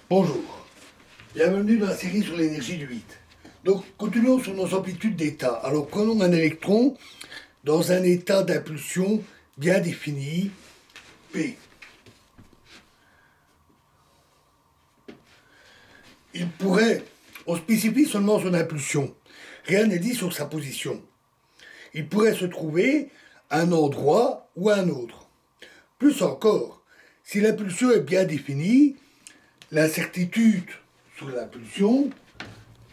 Bonjour, bienvenue dans la série sur l'énergie du 8. Donc, continuons sur nos amplitudes d'état. Alors, prenons un électron dans un état d'impulsion bien défini, P. Il pourrait, on spécifie seulement son impulsion, rien n'est dit sur sa position. Il pourrait se trouver à un endroit ou à un autre. Plus encore, si l'impulsion est bien définie, l'incertitude sur l'impulsion,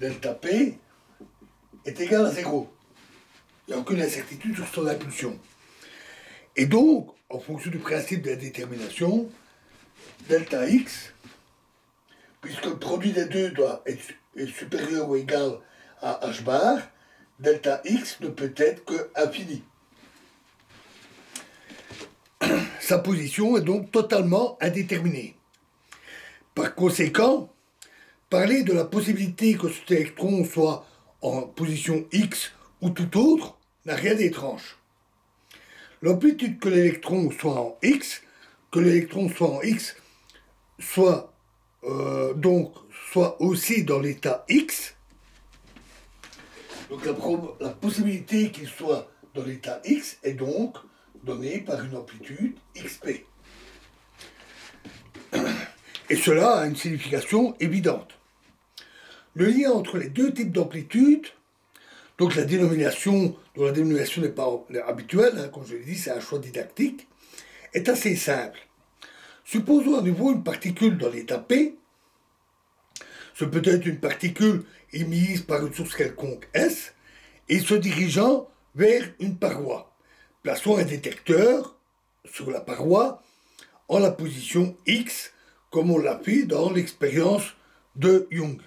delta P, est égale à 0. Il n'y a aucune incertitude sur son impulsion. Et donc, en fonction du principe de la détermination, delta X, puisque le produit des deux doit être supérieur ou égal à H bar, delta X ne peut être que infini. Sa position est donc totalement indéterminée. Par conséquent, parler de la possibilité que cet électron soit en position X ou tout autre n'a rien d'étrange. L'amplitude que l'électron soit en X, soit aussi dans l'état X, donc la possibilité qu'il soit dans l'état X est donc donnée par une amplitude XP. Et cela a une signification évidente. Le lien entre les deux types d'amplitudes, donc la dénomination, dont la dénomination n'est pas habituelle, comme je l'ai dit, c'est un choix didactique, est assez simple. Supposons à nouveau une particule dans l'état P. Ce peut être une particule émise par une source quelconque S et se dirigeant vers une paroi. Plaçons un détecteur sur la paroi en la position X, comme on l'a fait dans l'expérience de Young.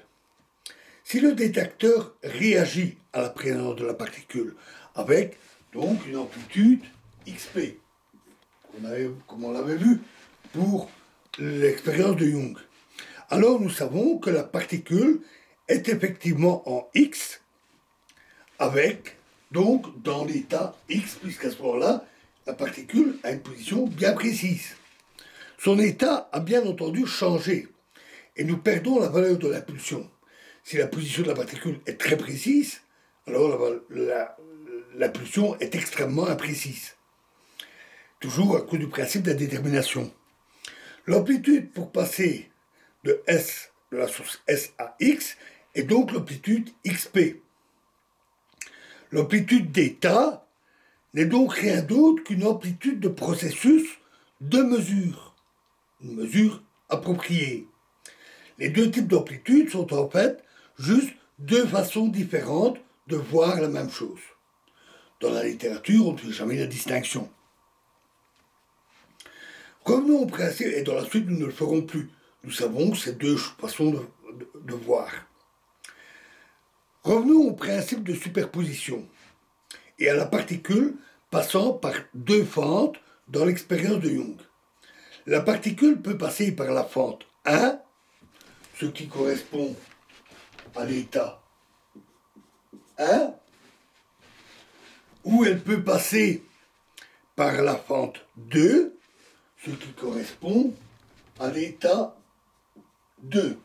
Si le détecteur réagit à la présence de la particule avec donc une amplitude XP, comme on l'avait vu pour l'expérience de Young, alors nous savons que la particule est effectivement en X, avec, donc, dans l'état X, puisqu'à ce moment-là, la particule a une position bien précise. Son état a bien entendu changé, et nous perdons la valeur de l'impulsion. Si la position de la particule est très précise, alors l'impulsion est extrêmement imprécise. Toujours à cause du principe de la détermination. L'amplitude pour passer de la source S à X, est donc l'amplitude XP. L'amplitude d'état n'est donc rien d'autre qu'une amplitude de processus de mesure, une mesure appropriée. Les deux types d'amplitudes sont en fait juste deux façons différentes de voir la même chose. Dans la littérature, on ne fait jamais la distinction. Revenons au principe, et dans la suite, nous ne le ferons plus. Nous savons que c'est deux façons de voir. Revenons au principe de superposition et à la particule passant par deux fentes dans l'expérience de Young. La particule peut passer par la fente 1, ce qui correspond à l'état 1, ou elle peut passer par la fente 2, ce qui correspond à l'état 2.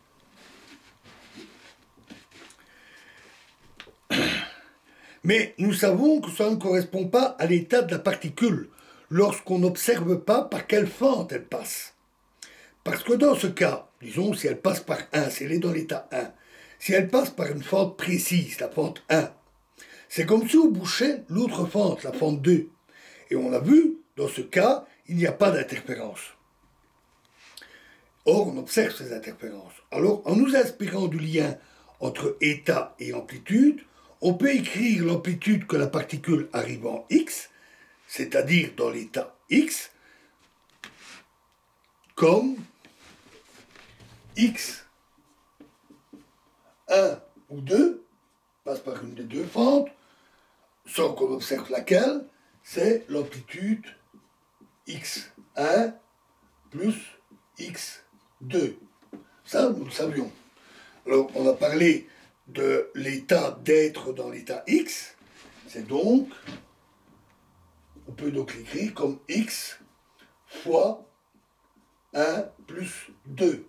Mais nous savons que ça ne correspond pas à l'état de la particule lorsqu'on n'observe pas par quelle fente elle passe. Parce que dans ce cas, disons si elle passe par 1, si elle est dans l'état 1, si elle passe par une fente précise, la fente 1, c'est comme si on bouchait l'autre fente, la fente 2. Et on l'a vu, dans ce cas, il n'y a pas d'interférence. Or, on observe ces interférences. Alors, en nous inspirant du lien entre état et amplitude, on peut écrire l'amplitude que la particule arrive en X, c'est-à-dire dans l'état X, comme X 1 ou 2 passe par une des deux fentes, sans qu'on observe laquelle, c'est l'amplitude X1 plus X2. Ça, nous le savions. Alors, on a parlé de l'état d'être dans l'état X, c'est donc, on peut donc l'écrire comme X fois 1 plus 2.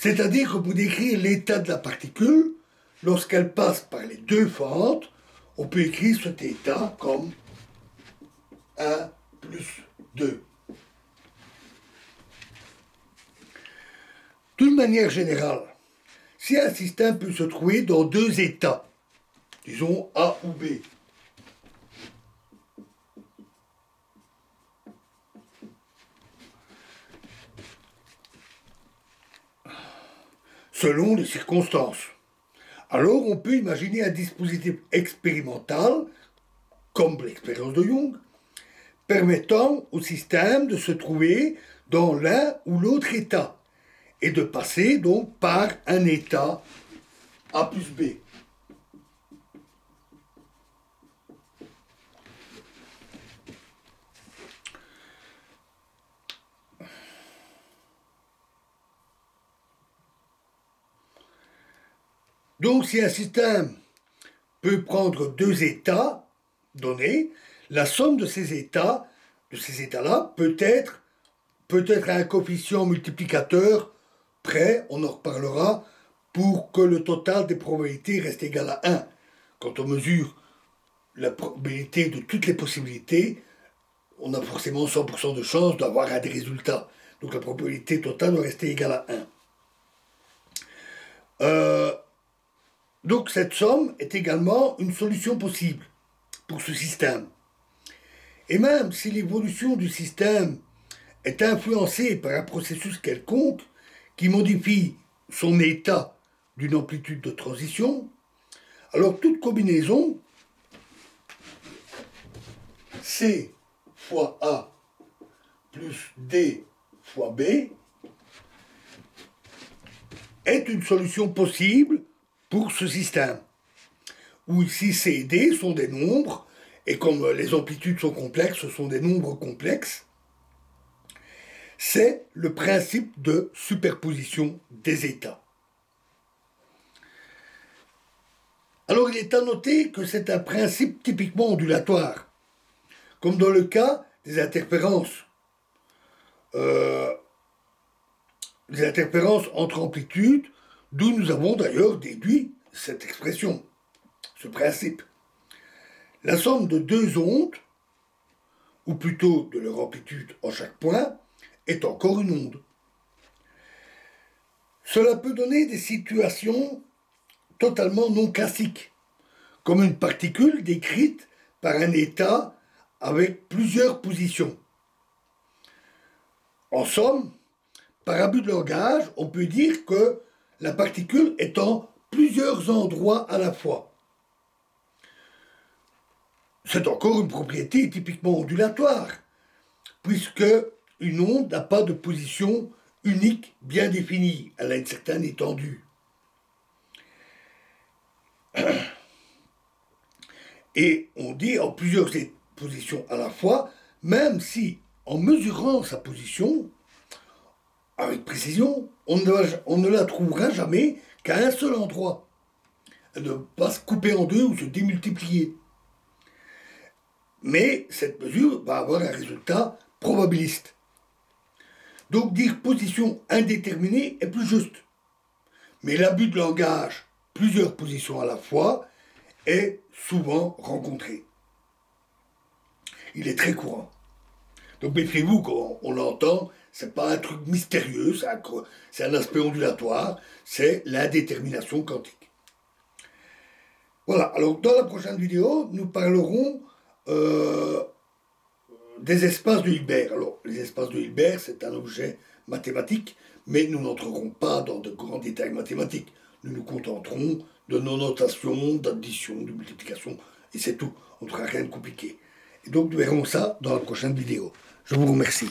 C'est-à-dire que pour décrire l'état de la particule, lorsqu'elle passe par les deux fentes, on peut écrire cet état comme 1 plus 2. D'une manière générale, si un système peut se trouver dans deux états, disons A ou B, selon les circonstances, alors on peut imaginer un dispositif expérimental, comme l'expérience de Young, permettant au système de se trouver dans l'un ou l'autre état, et de passer donc par un état A plus B. Donc si un système peut prendre deux états donnés, la somme de ces états-là, peut être à un coefficient multiplicateur près, on en reparlera, pour que le total des probabilités reste égal à 1. Quand on mesure la probabilité de toutes les possibilités, on a forcément 100% de chance d'avoir un des résultats. Donc la probabilité totale doit rester égale à 1. Donc cette somme est également une solution possible pour ce système. Et même si l'évolution du système est influencée par un processus quelconque qui modifie son état d'une amplitude de transition, alors toute combinaison C fois A plus D fois B est une solution possible pour ce système, où ici C et D sont des nombres, et comme les amplitudes sont complexes, ce sont des nombres complexes. C'est le principe de superposition des états. Alors il est à noter que c'est un principe typiquement ondulatoire, comme dans le cas des interférences. Les interférences entre amplitudes, d'où nous avons d'ailleurs déduit cette expression, ce principe. La somme de deux ondes, ou plutôt de leur amplitude en chaque point, est encore une onde. Cela peut donner des situations totalement non classiques, comme une particule décrite par un état avec plusieurs positions. En somme, par abus de langage, on peut dire que la particule est en plusieurs endroits à la fois. C'est encore une propriété typiquement ondulatoire, puisque une onde n'a pas de position unique bien définie, elle a une certaine étendue. Et on dit en plusieurs positions à la fois, même si, en mesurant sa position, avec précision, on ne la trouvera jamais qu'à un seul endroit. Elle ne va pas se couper en deux ou se démultiplier. Mais cette mesure va avoir un résultat probabiliste. Donc dire position indéterminée est plus juste. Mais l'abus de langage, plusieurs positions à la fois, est souvent rencontré. Il est très courant. Donc méfiez-vous quand on l'entend, c'est pas un truc mystérieux, c'est un aspect ondulatoire, c'est l'indétermination quantique. Voilà, alors dans la prochaine vidéo, nous parlerons des espaces de Hilbert. Alors, les espaces de Hilbert, c'est un objet mathématique, mais nous n'entrerons pas dans de grands détails mathématiques. Nous nous contenterons de nos notations, d'addition, de multiplication, et c'est tout. On ne fera rien de compliqué. Et donc, nous verrons ça dans la prochaine vidéo. Je vous remercie.